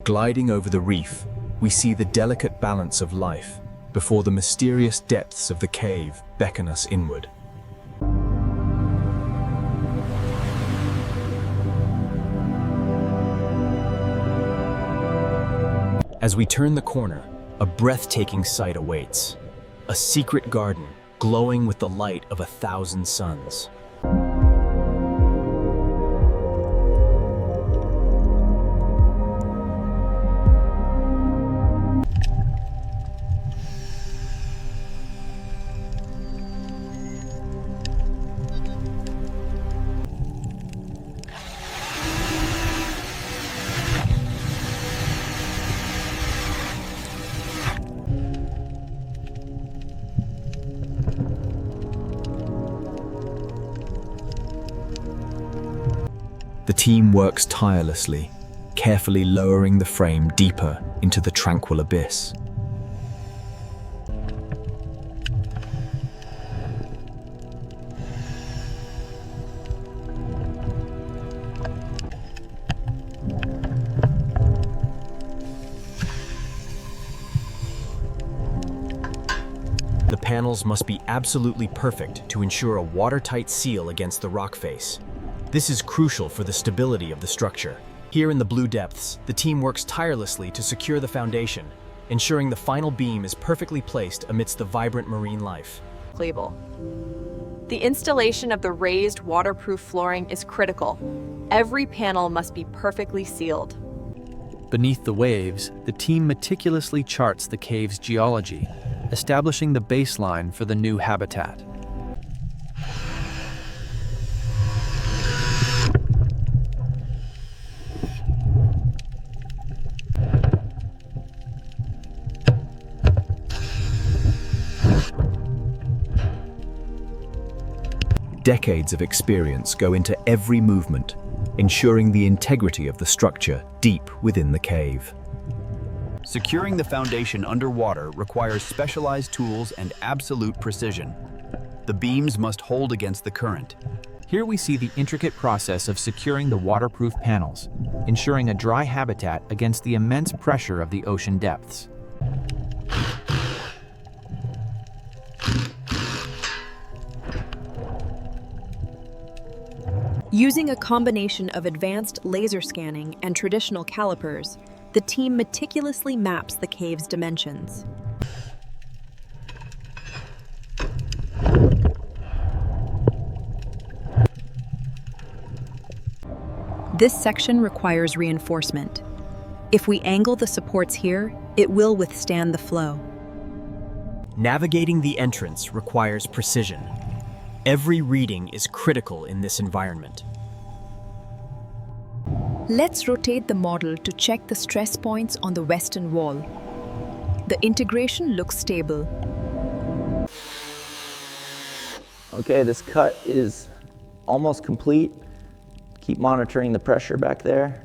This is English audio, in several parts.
Gliding over the reef, we see the delicate balance of life before the mysterious depths of the cave beckon us inward. As we turn the corner, a breathtaking sight awaits. A secret garden glowing with the light of 1,000 suns. The team works tirelessly, carefully lowering the frame deeper into the tranquil abyss. The panels must be absolutely perfect to ensure a watertight seal against the rock face. This is crucial for the stability of the structure. Here in the blue depths, the team works tirelessly to secure the foundation, ensuring the final beam is perfectly placed amidst the vibrant marine life. The installation of the raised waterproof flooring is critical. Every panel must be perfectly sealed. Beneath the waves, the team meticulously charts the cave's geology, establishing the baseline for the new habitat. Decades of experience go into every movement, ensuring the integrity of the structure deep within the cave. Securing the foundation underwater requires specialized tools and absolute precision. The beams must hold against the current. Here we see the intricate process of securing the waterproof panels, ensuring a dry habitat against the immense pressure of the ocean depths. Using a combination of advanced laser scanning and traditional calipers, the team meticulously maps the cave's dimensions. This section requires reinforcement. If we angle the supports here, it will withstand the flow. Navigating the entrance requires precision. Every reading is critical in this environment. Let's rotate the model to check the stress points on the western wall. The integration looks stable. Okay, this cut is almost complete. Keep monitoring the pressure back there.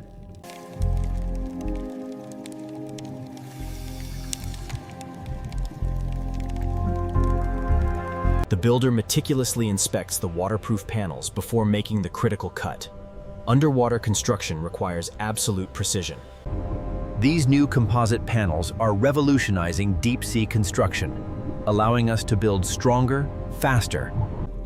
The builder meticulously inspects the waterproof panels before making the critical cut. Underwater construction requires absolute precision. These new composite panels are revolutionizing deep-sea construction, allowing us to build stronger, faster.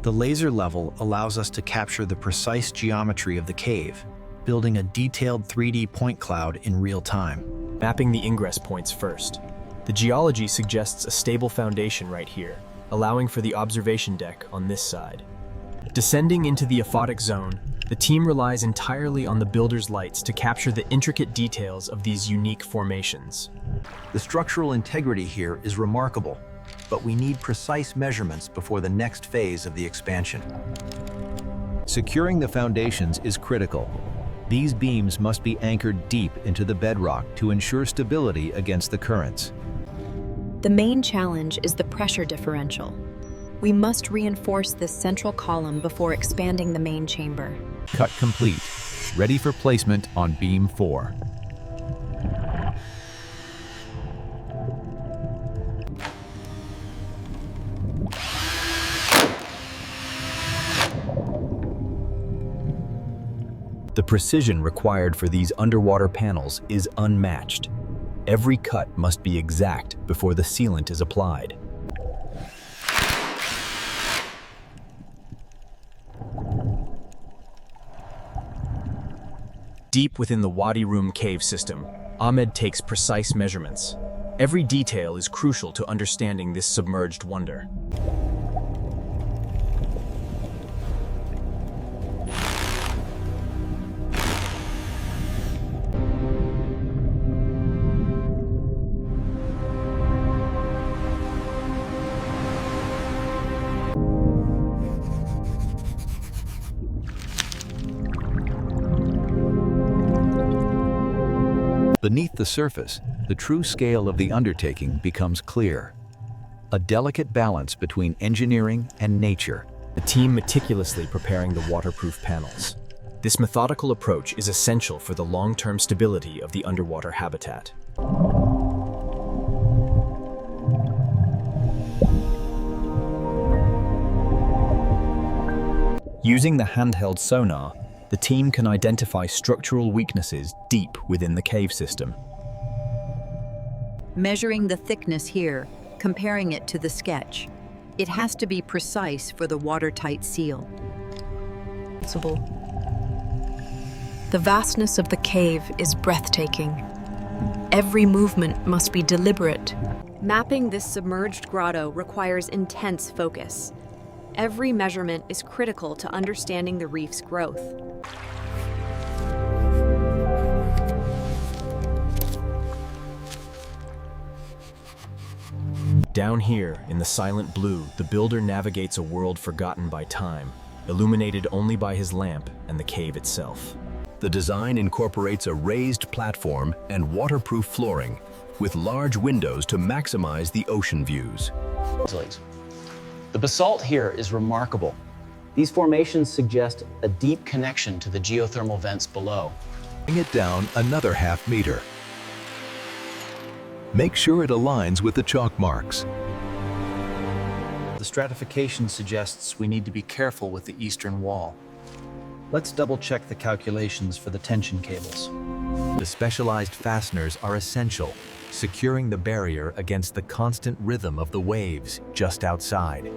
The laser level allows us to capture the precise geometry of the cave, building a detailed 3D point cloud in real time. Mapping the ingress points first. The geology suggests a stable foundation right here, allowing for the observation deck on this side. Descending into the aphotic zone, the team relies entirely on the builder's lights to capture the intricate details of these unique formations. The structural integrity here is remarkable, but we need precise measurements before the next phase of the expansion. Securing the foundations is critical. These beams must be anchored deep into the bedrock to ensure stability against the currents. The main challenge is the pressure differential. We must reinforce this central column before expanding the main chamber. Cut complete. Ready for placement on beam 4. The precision required for these underwater panels is unmatched. Every cut must be exact before the sealant is applied. Deep within the Wadi Rum cave system, Ahmed takes precise measurements. Every detail is crucial to understanding this submerged wonder. Beneath the surface, the true scale of the undertaking becomes clear. A delicate balance between engineering and nature. The team meticulously preparing the waterproof panels. This methodical approach is essential for the long-term stability of the underwater habitat. Using the handheld sonar, the team can identify structural weaknesses deep within the cave system. Measuring the thickness here, comparing it to the sketch. It has to be precise for the watertight seal. The vastness of the cave is breathtaking. Every movement must be deliberate. Mapping this submerged grotto requires intense focus. Every measurement is critical to understanding the reef's growth. Down here, in the silent blue, the builder navigates a world forgotten by time, illuminated only by his lamp and the cave itself. The design incorporates a raised platform and waterproof flooring, with large windows to maximize the ocean views. The basalt here is remarkable. These formations suggest a deep connection to the geothermal vents below. Bring it down another half meter. Make sure it aligns with the chalk marks. The stratification suggests we need to be careful with the eastern wall. Let's double-check the calculations for the tension cables. The specialized fasteners are essential, securing the barrier against the constant rhythm of the waves just outside.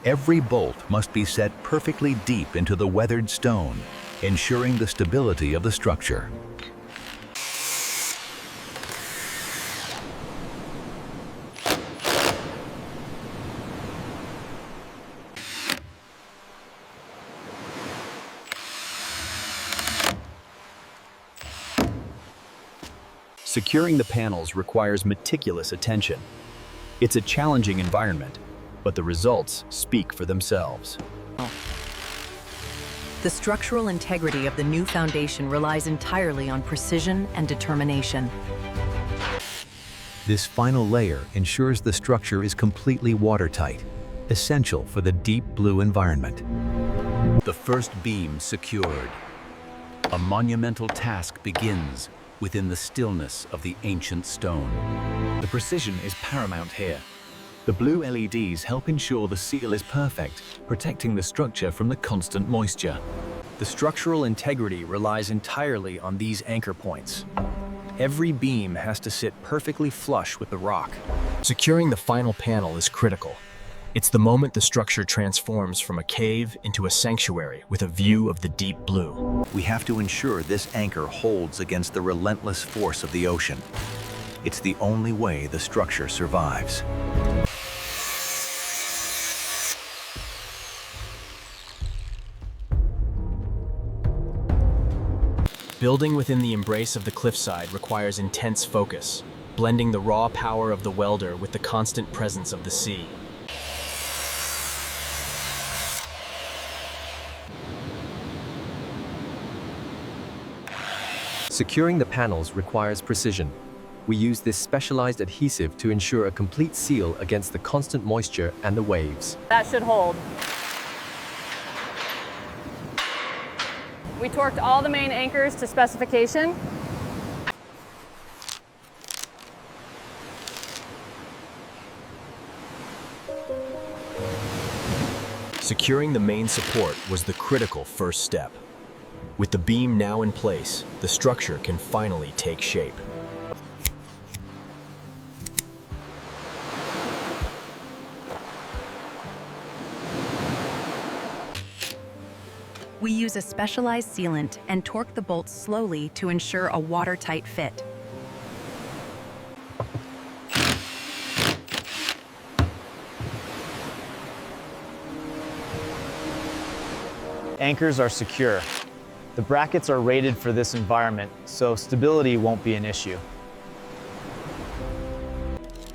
Every bolt must be set perfectly deep into the weathered stone, ensuring the stability of the structure. Securing the panels requires meticulous attention. It's a challenging environment, but the results speak for themselves. The structural integrity of the new foundation relies entirely on precision and determination. This final layer ensures the structure is completely watertight, essential for the deep blue environment. The first beam secured. A monumental task begins within the stillness of the ancient stone. The precision is paramount here. The blue LEDs help ensure the seal is perfect, protecting the structure from the constant moisture. The structural integrity relies entirely on these anchor points. Every beam has to sit perfectly flush with the rock. Securing the final panel is critical. It's the moment the structure transforms from a cave into a sanctuary with a view of the deep blue. We have to ensure this anchor holds against the relentless force of the ocean. It's the only way the structure survives. Building within the embrace of the cliffside requires intense focus, blending the raw power of the welder with the constant presence of the sea. Securing the panels requires precision. We use this specialized adhesive to ensure a complete seal against the constant moisture and the waves. That should hold. We torqued all the main anchors to specification. Securing the main support was the critical first step. With the beam now in place, the structure can finally take shape. We use a specialized sealant and torque the bolts slowly to ensure a watertight fit. Anchors are secure. The brackets are rated for this environment, so stability won't be an issue.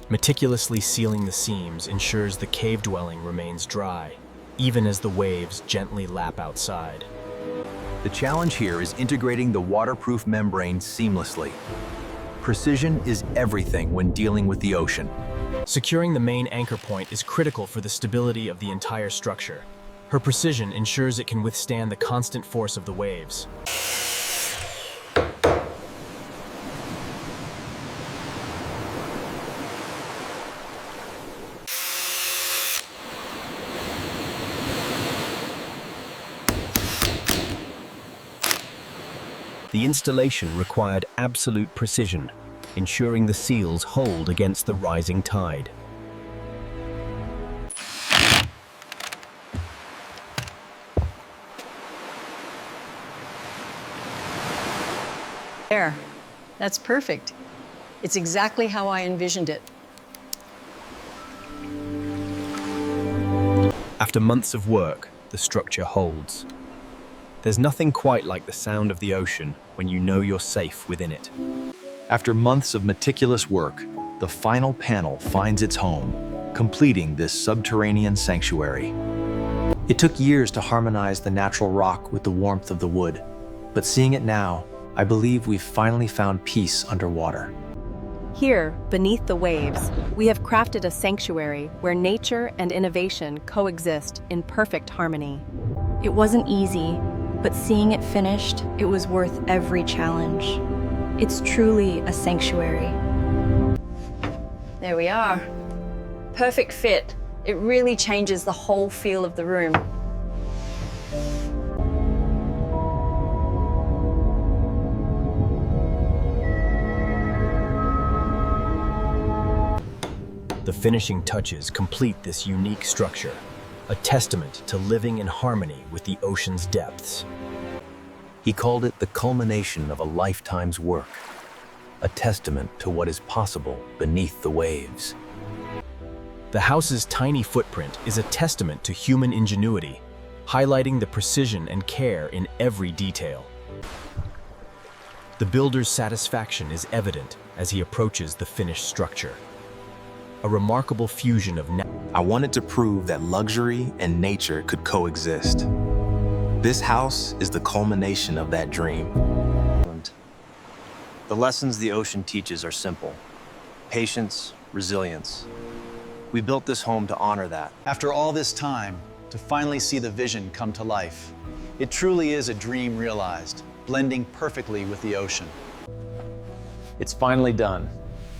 Meticulously sealing the seams ensures the cave dwelling remains dry, even as the waves gently lap outside. The challenge here is integrating the waterproof membrane seamlessly. Precision is everything when dealing with the ocean. Securing the main anchor point is critical for the stability of the entire structure. Her precision ensures it can withstand the constant force of the waves. The installation required absolute precision, ensuring the seals hold against the rising tide. There. That's perfect. It's exactly how I envisioned it. After months of work, the structure holds. There's nothing quite like the sound of the ocean when you know you're safe within it. After months of meticulous work, the final panel finds its home, completing this subterranean sanctuary. It took years to harmonize the natural rock with the warmth of the wood, but seeing it now, I believe we've finally found peace underwater. Here, beneath the waves, we have crafted a sanctuary where nature and innovation coexist in perfect harmony. It wasn't easy, but seeing it finished, it was worth every challenge. It's truly a sanctuary. There we are. Perfect fit. It really changes the whole feel of the room. The finishing touches complete this unique structure, a testament to living in harmony with the ocean's depths. He called it the culmination of a lifetime's work, a testament to what is possible beneath the waves. The house's tiny footprint is a testament to human ingenuity, highlighting the precision and care in every detail. The builder's satisfaction is evident as he approaches the finished structure. A remarkable fusion of I wanted to prove that luxury and nature could coexist. This house is the culmination of that dream. The lessons the ocean teaches are simple: patience, resilience. We built this home to honor that. After all this time, to finally see the vision come to life, it truly is a dream realized, blending perfectly with the ocean. It's finally done.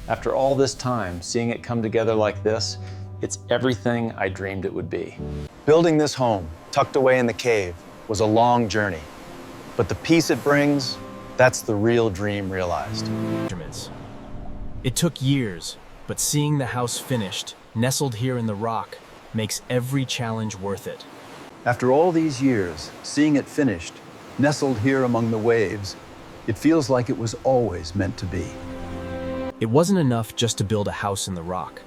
After all this time, seeing it come together like this, it's everything I dreamed it would be. Building this home, tucked away in the cave, was a long journey. But the peace it brings, that's the real dream realized. It took years, but seeing the house finished, nestled here in the rock, makes every challenge worth it. After all these years, seeing it finished, nestled here among the waves, it feels like it was always meant to be. It wasn't enough just to build a house in the rock.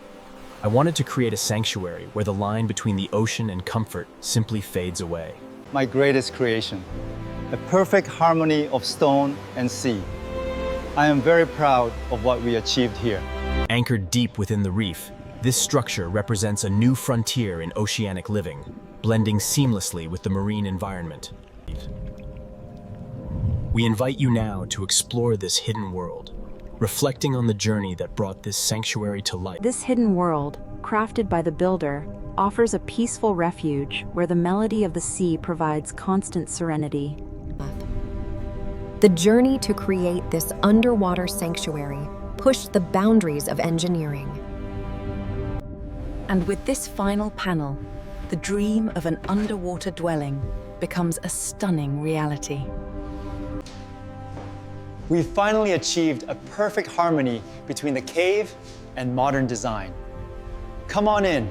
I wanted to create a sanctuary where the line between the ocean and comfort simply fades away. My greatest creation, a perfect harmony of stone and sea. I am very proud of what we achieved here. Anchored deep within the reef, this structure represents a new frontier in oceanic living, blending seamlessly with the marine environment. We invite you now to explore this hidden world, reflecting on the journey that brought this sanctuary to life. This hidden world, crafted by the builder, offers a peaceful refuge where the melody of the sea provides constant serenity. The journey to create this underwater sanctuary pushed the boundaries of engineering. And with this final panel, the dream of an underwater dwelling becomes a stunning reality. We finally achieved a perfect harmony between the cave and modern design. Come on in